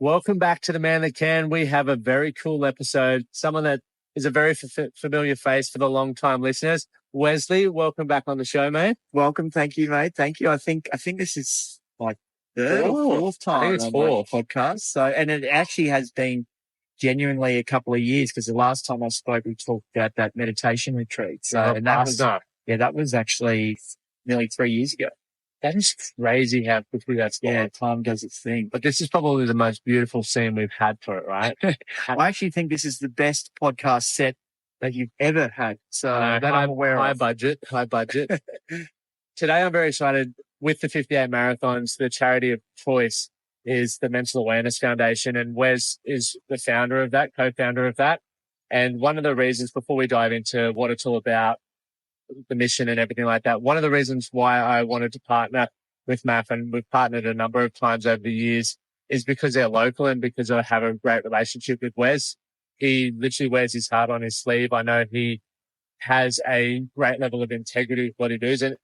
Welcome back to The Man That Can. We have a very cool episode. Someone that is a very familiar face for the long-time listeners. Wesley, welcome back on the show, mate. Welcome. Thank you, mate. Thank you. I think this is like third or fourth time I think it's fourth podcast. So, and it actually has been genuinely a couple of years because the last time I spoke, we talked about that meditation retreat. So, and that was actually nearly 3 years ago. That is crazy how quickly that's gone. Yeah, time does its thing. But this is probably the most beautiful scene we've had for it, right? I actually think this is the best podcast set that you've ever had. So that I'm aware of. High budget. Today I'm very excited with the 58 marathons. The charity of choice is the Mental Awareness Foundation, and Wes is the founder of that, co-founder of that. And one of the reasons, before we dive into what it's all about, the mission and everything like that, one of the reasons why I wanted to partner with MAF, and we've partnered a number of times over the years, is because they're local and because I have a great relationship with Wes. He literally wears his heart on his sleeve. I know he has a great level of integrity with what he does, and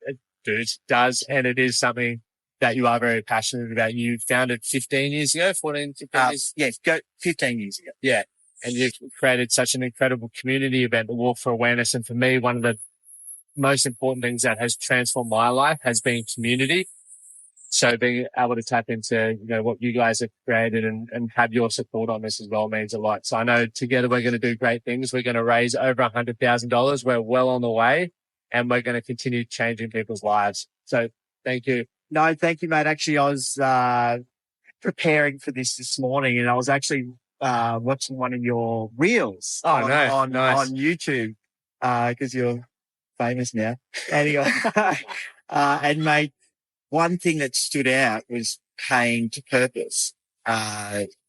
it is something that you are very passionate about. You founded 15 years ago, 14, 15 years? Yes, 15 years ago. Yeah. And you've created such an incredible community event, the Walk for Awareness. And for me, one of the most important things that has transformed my life has been community. So being able to tap into, what you guys have created and have your support on this as well means a lot. So I know together we're going to do great things. We're going to raise over $100,000. We're well on the way, and we're going to continue changing people's lives. So thank you. No, thank you, mate. Actually, I was preparing for this morning, and I was actually watching one of your reels on YouTube because you're famous now. Anyway, and mate, one thing that stood out was paying to purpose,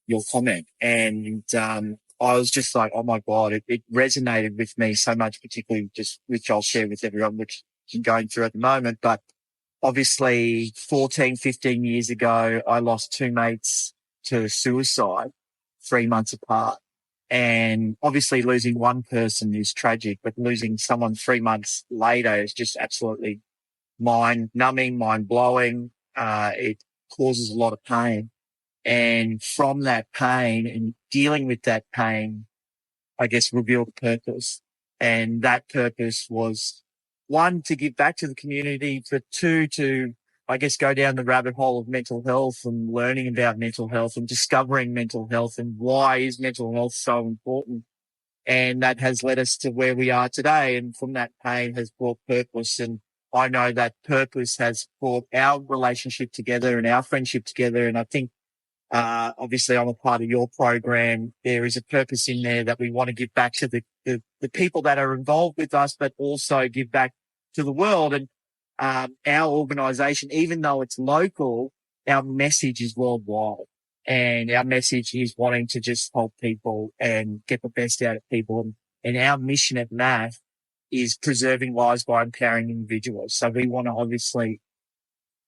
your comment. And I was just like, oh my God, it resonated with me so much, particularly which I'll share with everyone, which I'm going through at the moment. But obviously 14, 15 years ago, I lost two mates to suicide 3 months apart. And obviously losing one person is tragic, but losing someone 3 months later is just absolutely mind-numbing, mind-blowing. It causes a lot of pain. And from that pain and dealing with that pain, I guess, revealed a purpose. And that purpose was, one, to give back to the community, but two, to, I guess, go down the rabbit hole of mental health and learning about mental health and discovering mental health and why is mental health so important. And that has led us to where we are today. And from that pain has brought purpose. And I know that purpose has brought our relationship together and our friendship together. And I think, obviously I'm a part of your program. There is a purpose in there that we want to give back to the people that are involved with us, but also give back to the world. And our organization, even though it's local, our message is worldwide, and our message is wanting to just help people and get the best out of people. And our mission at MAF is preserving lives by empowering individuals. So we want to obviously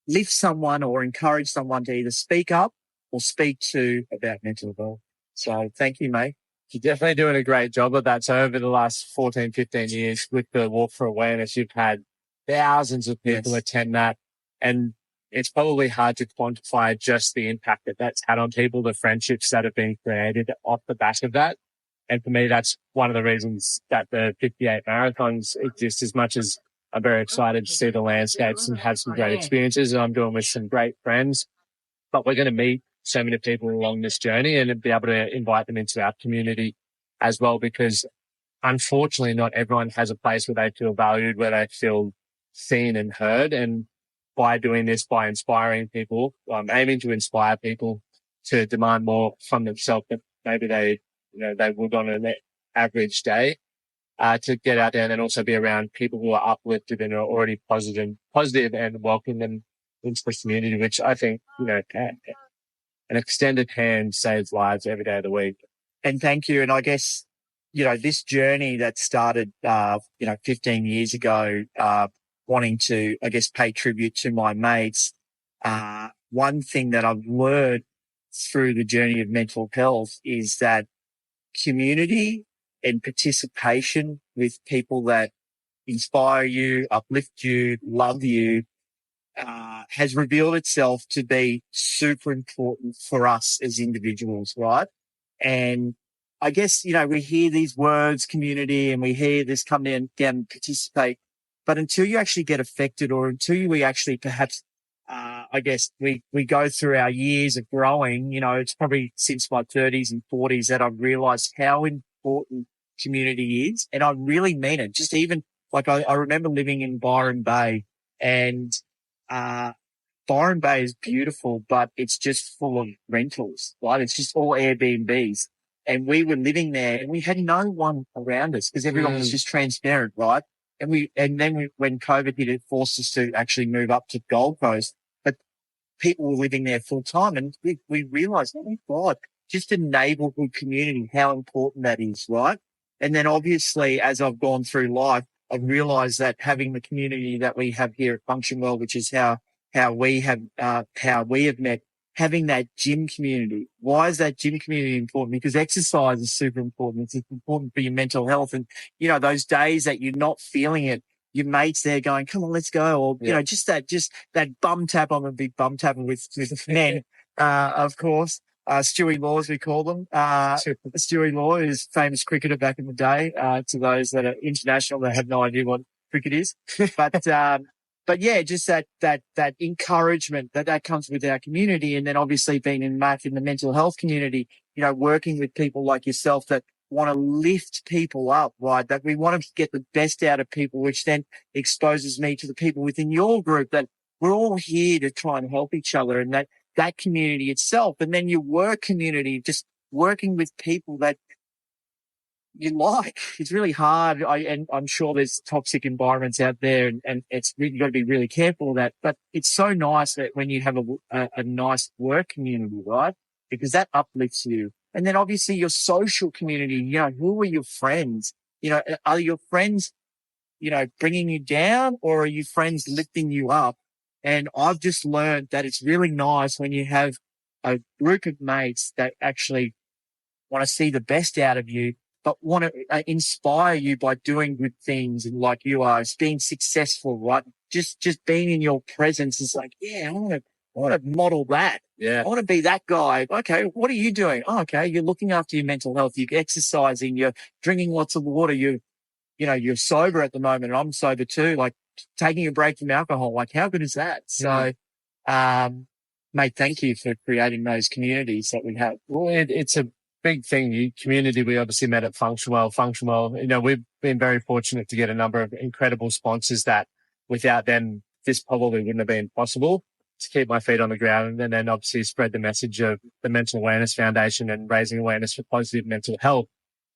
lift someone or encourage someone to either speak up or speak to about mental health. So thank you, mate. You're definitely doing a great job of that. So over the last 14, 15 years with the Walk for Awareness, you've had thousands of people attend that. And it's probably hard to quantify just the impact that that's had on people, the friendships that have been created off the back of that. And for me, that's one of the reasons that the 58 marathons exist, as much as I'm very excited to see the landscapes and have some great experiences. And I'm doing with some great friends, but we're going to meet so many people along this journey and be able to invite them into our community as well, because unfortunately not everyone has a place where they feel valued, where they feel seen and heard. And by doing this, by inspiring people, I'm aiming to inspire people to demand more from themselves that maybe they would on an average day, to get out there and then also be around people who are uplifted and are already positive and welcome them into the community, which I think, an extended hand saves lives every day of the week. And thank you. And I guess, this journey that started, 15 years ago, wanting to, I guess, pay tribute to my mates. One thing that I've learned through the journey of mental health is that community and participation with people that inspire you, uplift you, love you, has revealed itself to be super important for us as individuals, right? And I guess, we hear these words, community, and we hear this come down and participate. But until you actually get affected, or until we actually perhaps, I guess we go through our years of growing, it's probably since my 30s and 40s that I've realized how important community is. And I really mean it. Just even like I remember living in Byron Bay, and Byron Bay is beautiful, but it's just full of rentals, right? It's just all Airbnbs. And we were living there and we had no one around us because everyone was just transparent, right? And then when COVID hit, it forced us to actually move up to Gold Coast, but people were living there full time. And we realized, oh my God, just a neighborhood community, how important that is, right? And then obviously, as I've gone through life, I've realized that having the community that we have here at Function Well, which is how we have met, having that gym community. Why is that gym community important? Because exercise is super important. It's important for your mental health. And, those days that you're not feeling it, your mates there going, come on, let's go. Or, just that bum tap. I'm a big bum tapper with men, of course. Stewie Law, as we call them. Stewie Law is famous cricketer back in the day. To those that are international, they have no idea what cricket is. But yeah, just that encouragement that comes with our community. And then obviously being in the mental health community, working with people like yourself that want to lift people up, right? That we want to get the best out of people, which then exposes me to the people within your group that we're all here to try and help each other, and that community itself. And then your work community, just working with people that you like. It's really hard. And I'm sure there's toxic environments out there, and it's really got to be really careful of that. But it's so nice that when you have a nice work community, right? Because that uplifts you. And then obviously your social community, who are your friends? Are your friends, bringing you down, or are you friends lifting you up? And I've just learned that it's really nice when you have a group of mates that actually want to see the best out of you, but want to inspire you by doing good things, and like you are, being successful, right? Just being in your presence is like, yeah, I want to model that. Yeah. I want to be that guy. Okay. What are you doing? Oh, okay. You're looking after your mental health. You're exercising. You're drinking lots of water. You're sober at the moment, and I'm sober too. Like taking a break from alcohol. Like how good is that? So, mate, thank you for creating those communities that we have. Well, it's a big thing. Community, we obviously met at Function Well. Function Well, we've been very fortunate to get a number of incredible sponsors that without them, this probably wouldn't have been possible to keep my feet on the ground, and then obviously spread the message of the Mental Awareness Foundation and raising awareness for positive mental health.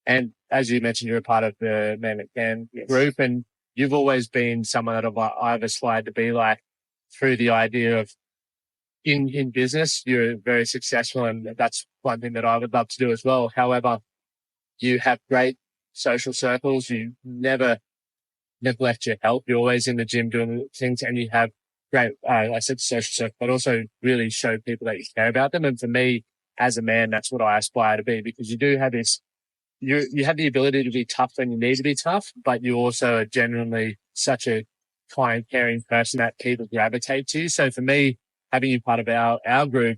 And as you mentioned, you're a part of the Man That Can group, and you've always been someone that I've aspired to be like through the idea of in business. You're very successful, and that's one thing that I would love to do as well. However, you have great social circles. You never neglect your health. You're always in the gym doing things, and you have great, I said social circle, but also really show people that you care about them. And for me, as a man, that's what I aspire to be, because you do have this, you have the ability to be tough when you need to be tough, but you also are genuinely such a kind, caring person that people gravitate to. So for me, having you part of our group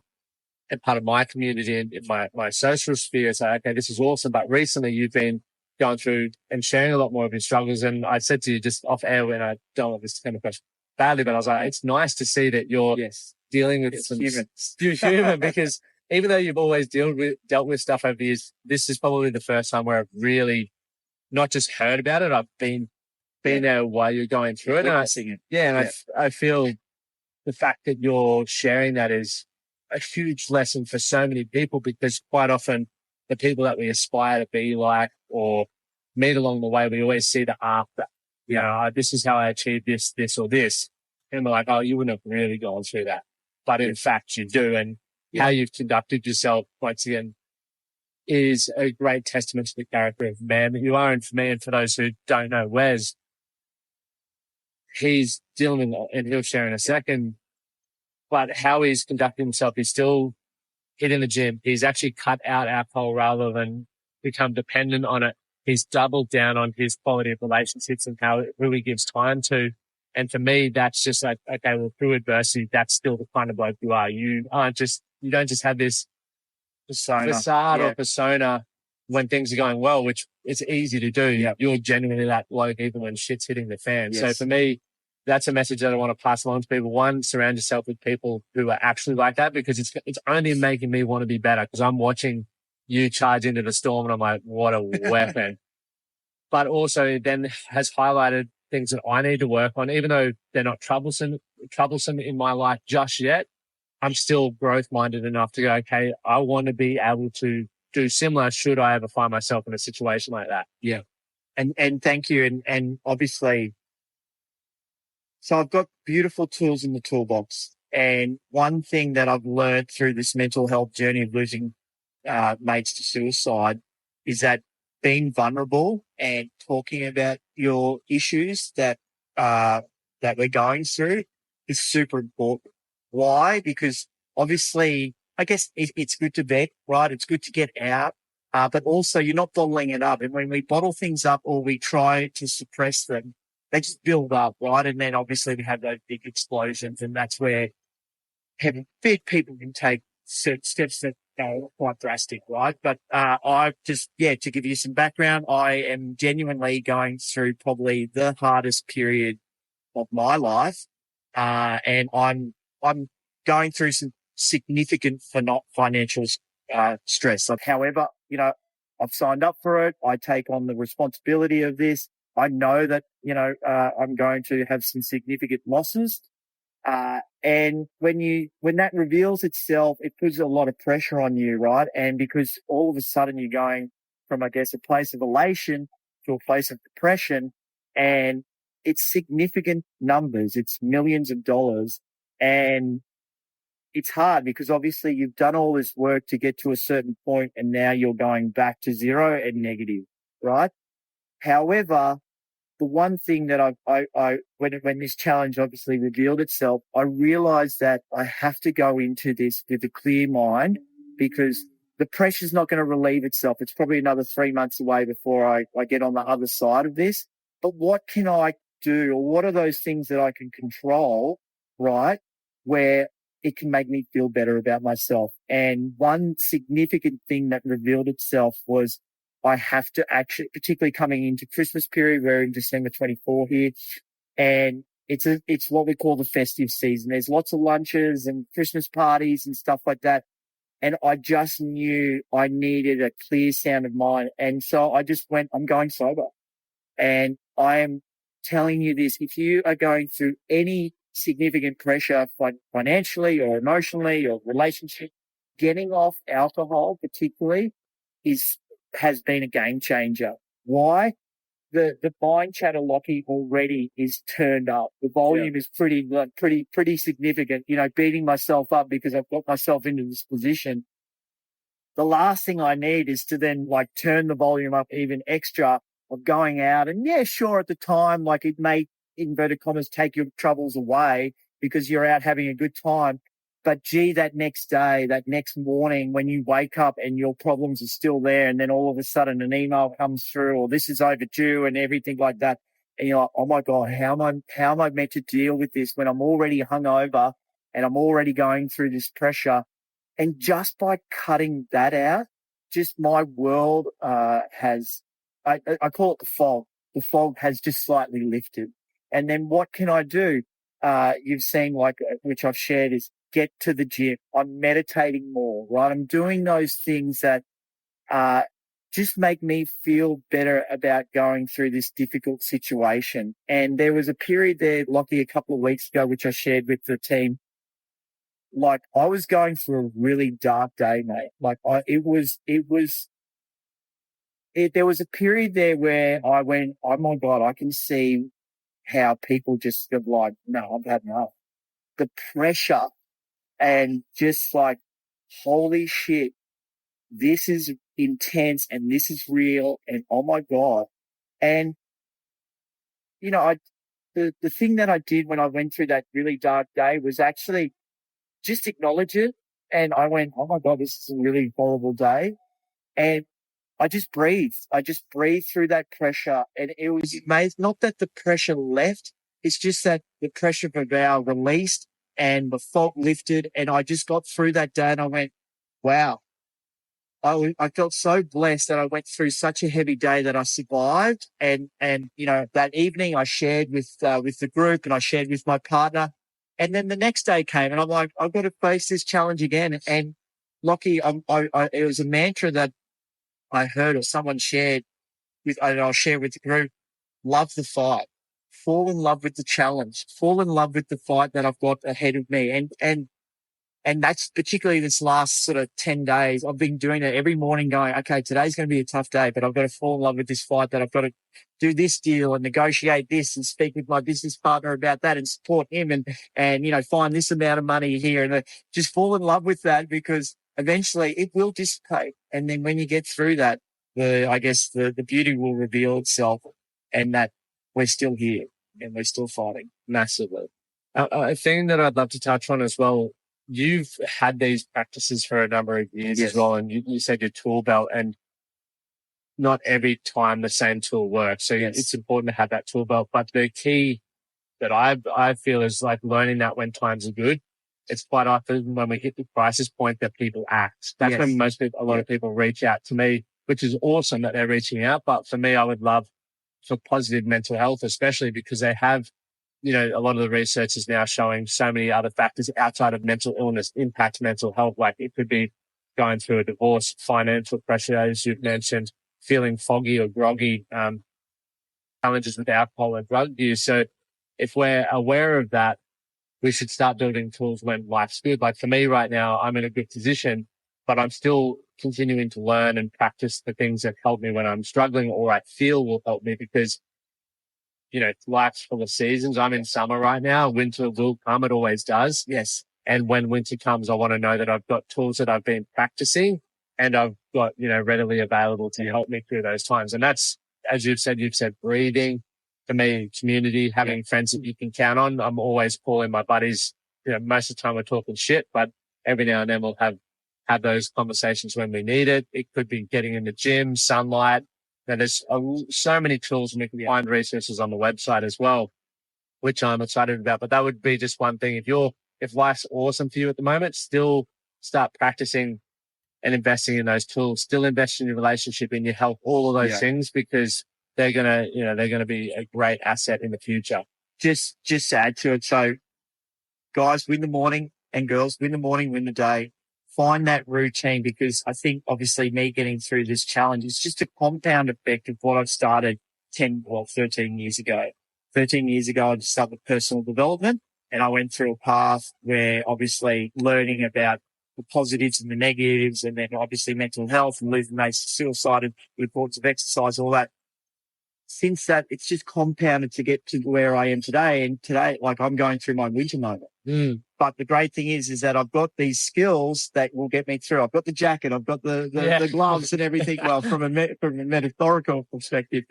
and part of my community and in my social sphere, it's like, okay, this is awesome. But recently you've been going through and sharing a lot more of your struggles. And I said to you just off air, when I don't want this to come across badly, but I was like, it's nice to see that you're dealing with some human, because even though you've always dealt with stuff over the years, this is probably the first time where I've really not just heard about it. I've been there while you're going through it. And I feel the fact that you're sharing that is a huge lesson for so many people, because quite often the people that we aspire to be like or meet along the way, we always see the arc that, this is how I achieved this or this. And we're like, oh, you wouldn't have really gone through that. But in fact, you do. And how you've conducted yourself, once again, is a great testament to the character of man that you are. And for me, and for those who don't know Wes, he's dealing with, and he'll share in a second, but how he's conducting himself, he's still hitting the gym. He's actually cut out alcohol rather than become dependent on it. He's doubled down on his quality of relationships and who he gives time to. And for me, that's just like, okay, well, through adversity, that's still the kind of bloke you are. You don't just have this facade or persona when things are going well, which it's easy to do. Yep. You're genuinely that bloke even when shit's hitting the fan. Yes. So for me, that's a message that I want to pass along to people. One, surround yourself with people who are actually like that, because it's only making me want to be better, because I'm watching you charge into the storm and I'm like, what a weapon. But also it then has highlighted things that I need to work on, even though they're not troublesome in my life just yet. I'm still growth minded enough to go, okay, I want to be able to do similar should I ever find myself in a situation like that. Yeah. And thank you. And obviously, so I've got beautiful tools in the toolbox. And one thing that I've learned through this mental health journey of losing mates to suicide is that being vulnerable and talking about your issues that we're going through is super important. Why? Because obviously, I guess it's good to vent, right? It's good to get out, but also you're not bottling it up. And when we bottle things up or we try to suppress them, they just build up, right? And then obviously we have those big explosions, and that's where heaven forbid people can take certain steps that are quite drastic, right? But I just, to give you some background, I am genuinely going through probably the hardest period of my life, and I'm going through some significant financial stress. However, I've signed up for it. I take on the responsibility of this. I know that, I'm going to have some significant losses. And when that reveals itself, it puts a lot of pressure on you, right? And because all of a sudden you're going from, I guess, a place of elation to a place of depression, and it's significant numbers. It's millions of dollars. And it's hard because obviously you've done all this work to get to a certain point, and now you're going back to zero and negative, right? However, the one thing that when this challenge obviously revealed itself, I realized that I have to go into this with a clear mind, because the pressure's not going to relieve itself. It's probably another 3 months away before I get on the other side of this. But what can I do, or what are those things that I can control, right, where it can make me feel better about myself? And one significant thing that revealed itself was I have to actually, particularly coming into Christmas period, we're in December 24 here, and it's what we call the festive season. There's lots of lunches and Christmas parties and stuff like that. And I just knew I needed a clear sound of mind. And so I just went, I'm going sober. And I am telling you this, if you are going through any significant pressure financially or emotionally or relationship, getting off alcohol particularly has been a game changer. Why? The mind chatter, Lockie, already is turned up. The volume is pretty significant, beating myself up because I've got myself into this position. The last thing I need is to then turn the volume up even extra of going out. And sure, at the time, it may, inverted commas, take your troubles away because you're out having a good time. But gee, that next day, that next morning, when you wake up and your problems are still there, and then all of a sudden an email comes through, or this is overdue and everything like that, and you're like, oh my God, how am I meant to deal with this when I'm already hungover and I'm already going through this pressure? And just by cutting that out, just my world has, I call it the fog. The fog has just slightly lifted. And then what can I do? You've seen, which I've shared, is get to the gym. I'm meditating more, right? I'm doing those things that just make me feel better about going through this difficult situation. And there was a period there, Lockie, a couple of weeks ago, which I shared with the team. I was going through a really dark day, mate. There was a period there where I went, oh my God, I can see how people just are like, no, I've had enough. The pressure and just holy shit, this is intense and this is real and oh my God. And, the thing that I did when I went through that really dark day was actually just acknowledge it. And I went, oh my God, this is a really horrible day. And I just breathed. I just breathed through that pressure. And it was amazing. Not that the pressure left, it's just that the pressure of our released and the fog lifted, and I just got through that day and I went, wow. I felt so blessed that I went through such a heavy day that I survived. And, that evening I shared with the group and I shared with my partner. And then the next day came and I'm like, I've got to face this challenge again. And Lockie, it was a mantra that I heard or someone shared and I'll share with the group. Love the fight, fall in love with the challenge, fall in love with the fight that I've got ahead of me. And that's particularly this last sort of 10 days. I've been doing it every morning going, okay, today's going to be a tough day, but I've got to fall in love with this fight, that I've got to do this deal and negotiate this and speak with my business partner about that and support him and find this amount of money here and just fall in love with that, because eventually it will dissipate. And then when you get through that, the beauty will reveal itself, and that we're still here and we're still fighting massively. A thing that I'd love to touch on as well, you've had these practices for a number of years as well, and you said your tool belt, and not every time the same tool works. So it's important to have that tool belt. But the key that I feel is like learning that when times are good. It's quite often when we hit the crisis point that people act. That's when a lot of people reach out to me, which is awesome that they're reaching out. But for me, I would love for positive mental health, especially because they have, a lot of the research is now showing so many other factors outside of mental illness impact mental health. Like it could be going through a divorce, financial pressure, as you've mentioned, feeling foggy or groggy, challenges with alcohol and drug use. So if we're aware of that, we should start building tools when life's good. Like for me right now, I'm in a good position, but I'm still continuing to learn and practice the things that help me when I'm struggling or I feel will help me, because life's full of seasons. I'm in summer right now. Winter will come. It always does. Yes. And when winter comes, I want to know that I've got tools that I've been practicing and I've got, readily available to help me through those times. And that's, as you've said breathing. For me, community, having friends that you can count on. I'm always calling my buddies. Most of the time we're talking shit, but every now and then we'll have those conversations when we need it. It could be getting in the gym, sunlight. There's so many tools, and we can find resources on the website as well, which I'm excited about. But that would be just one thing. If life's awesome for you at the moment, still start practicing and investing in those tools. Still invest in your relationship, in your health, all of those things, because they're gonna be a great asset in the future. Just to add to it. So guys, win the morning, and girls, win the morning, win the day. Find that routine, because I think obviously me getting through this challenge is just a compound effect of what I've started 13 years ago. 13 years ago, I started personal development, and I went through a path where obviously learning about the positives and the negatives, and then obviously mental health and losing mates to suicide and the importance of exercise, all that. Since that, it's just compounded to get to where I am today. And today, like, I'm going through my winter moment. But the great thing is that I've got these skills that will get me through. I've got the jacket, I've got the gloves and everything. Well, from a metaphorical perspective.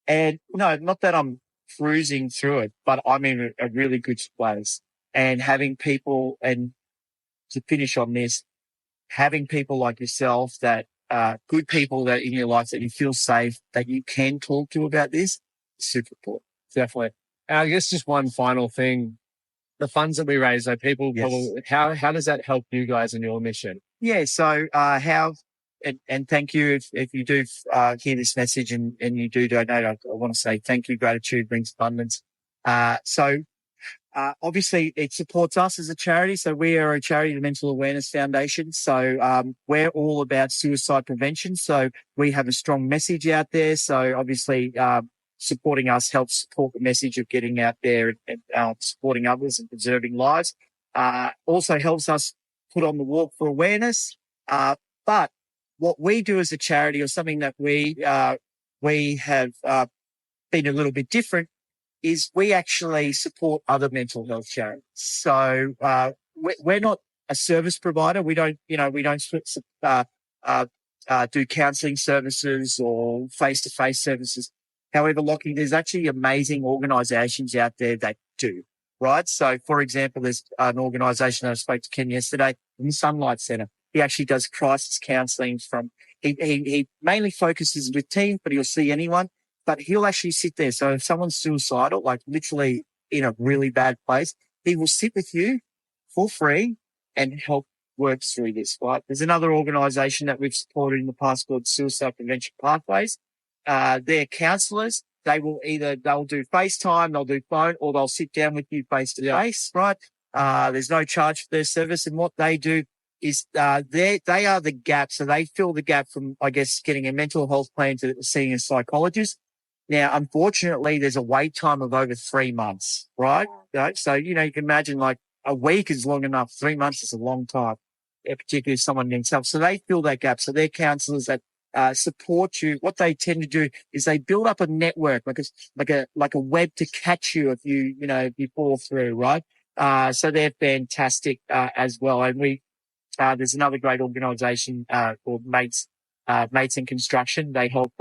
And no, not that I'm cruising through it, but I'm in a really good place. And having people, and to finish on this, having people like yourself that good people that in your life that you feel safe, that you can talk to about this, super important. Definitely. I guess just one final thing, the funds that we raise, so people, how does that help you guys in your mission? Yeah. So, and thank you if you do hear this message and you do donate, I want to say thank you. Gratitude brings abundance. Obviously it supports us as a charity. So we are a charity, the Mental Awareness Foundation. So, we're all about suicide prevention. So we have a strong message out there. So obviously, supporting us helps support the message of getting out there and supporting others and preserving lives. Also helps us put on the walk for awareness. But what we do as a charity, or something that we have been a little bit different, is we actually support other mental health charities. So we're not a service provider. We don't do counselling services or face-to-face services. However, Lockie, there's actually amazing organisations out there that do, right? So, for example, there's an organisation that I spoke to Ken yesterday, in the Sunlight Centre. He actually does crisis counselling he mainly focuses with teens, but he'll see anyone. But he'll actually sit there. So if someone's suicidal, like literally in a really bad place, he will sit with you for free and help work through this, right? There's another organization that we've supported in the past called Suicide Prevention Pathways. They're counselors. They'll do FaceTime, they'll do phone, or they'll sit down with you face to face, right? There's no charge for their service. And what they do is, they are the gap. So they fill the gap from, I guess, getting a mental health plan to seeing a psychologist. Now, unfortunately, there's a wait time of over 3 months, right? So, you can imagine like a week is long enough. 3 months is a long time, particularly if someone needs help. So they fill that gap. So they're counselors that support you. What they tend to do is they build up a network, like a web to catch you if if you fall through, right? So they're fantastic, as well. And there's another great organization, called Mates in Construction. They help,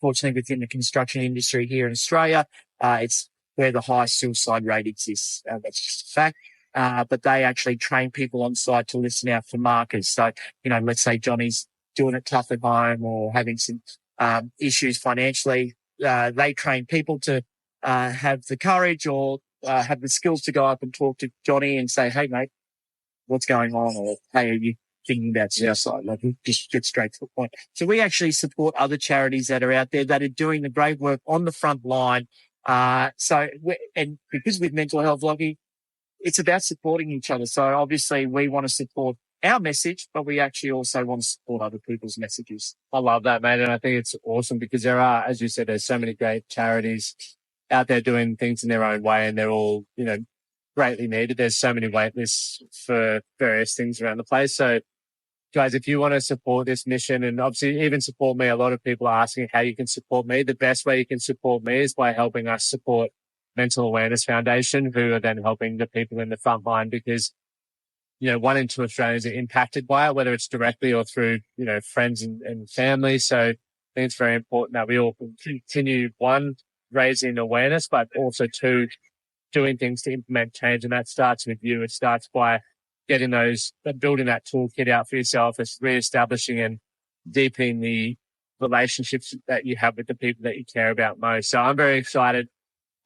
fortunately within the construction industry here in Australia. It's where the highest suicide rate exists. That's just a fact. But they actually train people on site to listen out for markers. So, let's say Johnny's doing it tough at home or having some issues financially. They train people to have the courage or have the skills to go up and talk to Johnny and say, hey, mate, what's going on? Or, hey, are you thinking about suicide? Like, just get straight to the point. So we actually support other charities that are out there that are doing the great work on the front line. And because with mental health, Lockie, it's about supporting each other. So obviously we want to support our message, but we actually also want to support other people's messages. I love that, mate. And I think it's awesome because there are, as you said, there's so many great charities out there doing things in their own way, and they're all, greatly needed. There's so many wait lists for various things around the place. So guys, if you want to support this mission and obviously even support me, a lot of people are asking how you can support me. The best way you can support me is by helping us support Mental Awareness Foundation, who are then helping the people in the front line because, 1 in 2 Australians are impacted by it, whether it's directly or through, friends and family. So I think it's very important that we all continue, 1, raising awareness, but also 2, doing things to implement change. And that starts with you. It starts by building that toolkit out for yourself. It's reestablishing and deepening the relationships that you have with the people that you care about most. So I'm very excited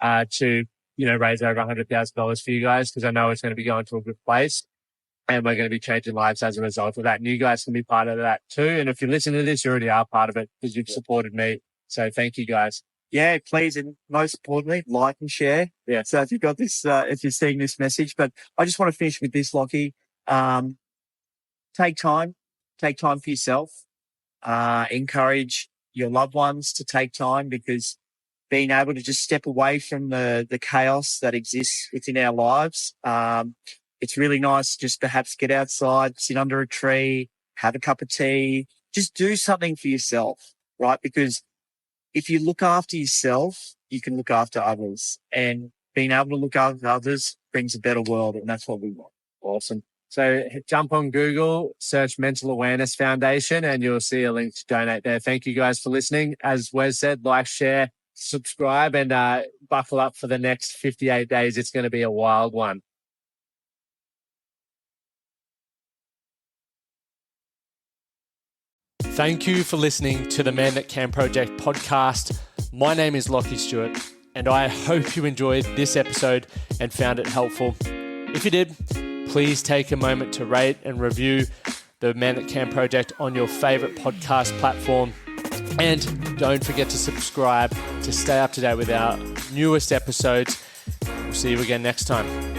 to, raise over $100,000 for you guys because I know it's going to be going to a good place and we're going to be changing lives as a result of that. And you guys can be part of that too. And if you're listening to this, you already are part of it because you've supported me. So thank you guys. Yeah, please. And most importantly, like and share. Yeah. So if you've got this, if you're seeing this message, but I just want to finish with this, Lockie. Take time for yourself. Encourage your loved ones to take time because being able to just step away from the chaos that exists within our lives. It's really nice just perhaps get outside, sit under a tree, have a cup of tea, just do something for yourself, right? Because if you look after yourself, you can look after others, and being able to look after others brings a better world. And that's what we want. Awesome. So jump on Google, search Mental Awareness Foundation, and you'll see a link to donate there. Thank you guys for listening. As Wes said, like, share, subscribe, and buckle up for the next 58 days. It's going to be a wild one. Thank you for listening to the Man That Can Project podcast. My name is Lachlan Stuart, and I hope you enjoyed this episode and found it helpful. If you did, please take a moment to rate and review the Man That Can Project on your favorite podcast platform. And don't forget to subscribe to stay up to date with our newest episodes. We'll see you again next time.